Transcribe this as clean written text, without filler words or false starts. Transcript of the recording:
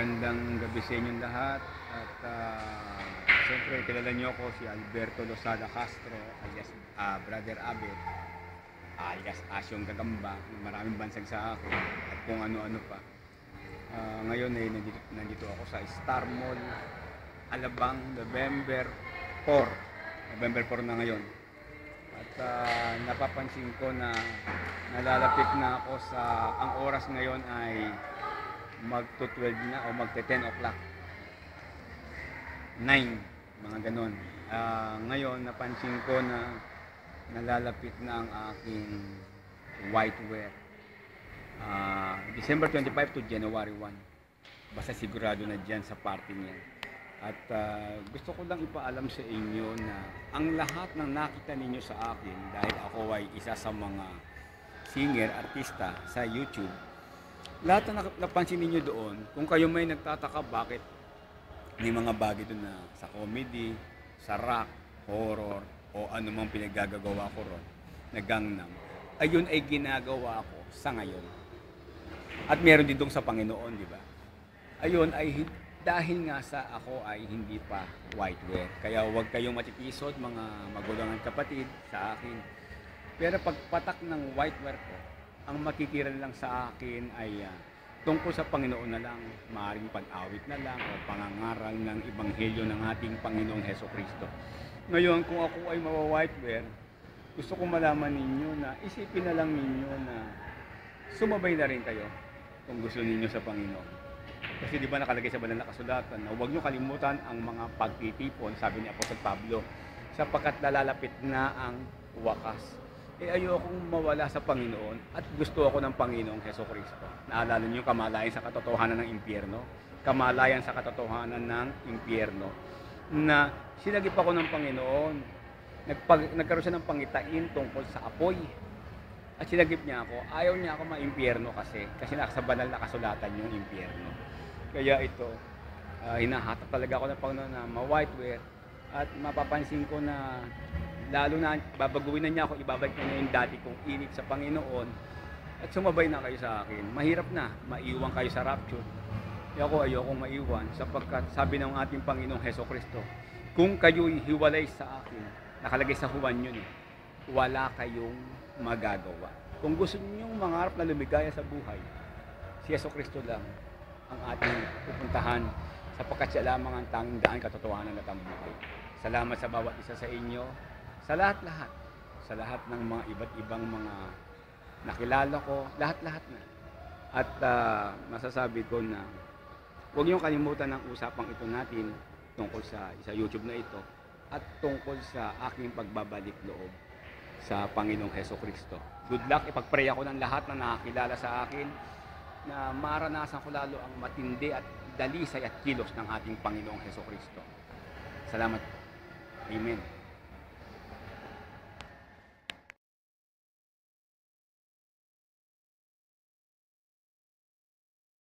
Magandang gabi sa inyong lahat at siyempre kilala niyo ako si Alberto Losada Castro alias Brother Abet alias Asyong Gagamba, maraming bansag sa akin at kung ano-ano pa. Ngayon ay nandito ako sa Star Mall, Alabang, November 4 na ngayon at napapansin ko na nalalapit na ako sa, ang oras ngayon ay magto-12 na o magte-10 o'clock 9, mga ganon. Ngayon napansin ko na nalalapit na ang aking whitewear, December 25 to January 1, basta sigurado na dyan sa party niya. At gusto ko lang ipaalam sa inyo na ang lahat ng nakita ninyo sa akin, dahil ako ay isa sa mga singer, artista sa YouTube, lahat na napansin ninyo doon, kung kayo may nagtataka bakit may mga bagay doon na sa comedy, sa rock, horror, o anumang pinaggagawa ko ron, na Gangnam, ayun ay ginagawa ko sa ngayon. At meron din doon sa Panginoon, di ba? Ayun ay dahil nga sa ako ay hindi pa whitewear. Kaya huwag kayong matitisod, mga magulang at kapatid, sa akin. Pero pagpatak ng whitewear ko, ang makikira lang sa akin ay tungkol sa Panginoon na lang, maaaring pag-awit na lang o pangangaral ng Ebanghelyo ng ating Panginoong Hesukristo. Ngayon, kung ako ay mawa-whitewear, gusto kong malaman ninyo na isipin na lang ninyo na sumabay na rin kayo kung gusto ninyo sa Panginoon. Kasi di ba nakalagay sa banal na kasulatan na huwag nyo kalimutan ang mga pagtitipon, sabi ni Apostol Pablo, sapagkat nalalapit na ang wakas. Ayokong mawala sa Panginoon at gusto ako ng Panginoong Hesukristo. Naalala niyo kamalayan sa katotohanan ng impyerno? Kamalayan sa katotohanan ng impyerno na sinagip ako ng Panginoon. Nagkaroon siya ng pangitain tungkol sa apoy. At sinagip niya ako. Ayaw niya ako maimpyerno kasi nasa banal na kasulatan yung impyerno. Kaya ito, hinahatak talaga ako ng Panginoon na ma-whitewear at mapapansin ko na lalo na babaguhin na niya ako, ibabalik na niya yung dati kong init sa Panginoon at sumabay na kayo sa akin. Mahirap na, maiwan kayo sa rapture. Kaya ako ayokong maiwan sapagkat sabi ng ating Panginoong Hesukristo, kung kayo'y hiwalay sa akin, nakalagay sa Juan yun wala kayong magagawa. Kung gusto ninyong mangarap na lumigaya sa buhay, si Hesukristo lang ang ating pupuntahan sapagkat siya lamang ang tanging daan, katotohanan at ang buhay. Salamat sa bawat isa sa inyo. Sa lahat-lahat, sa lahat ng mga iba't ibang mga nakilala ko, lahat-lahat na. At masasabi ko na huwag niyong kalimutan ang usapang ito natin tungkol sa YouTube na ito at tungkol sa aking pagbabalik loob sa Panginoong Hesukristo. Good luck, ipagpray ako ng lahat na nakakilala sa akin na maranasan ko lalo ang matindi at dalisay at kilos ng ating Panginoong Hesukristo. Salamat. Amen.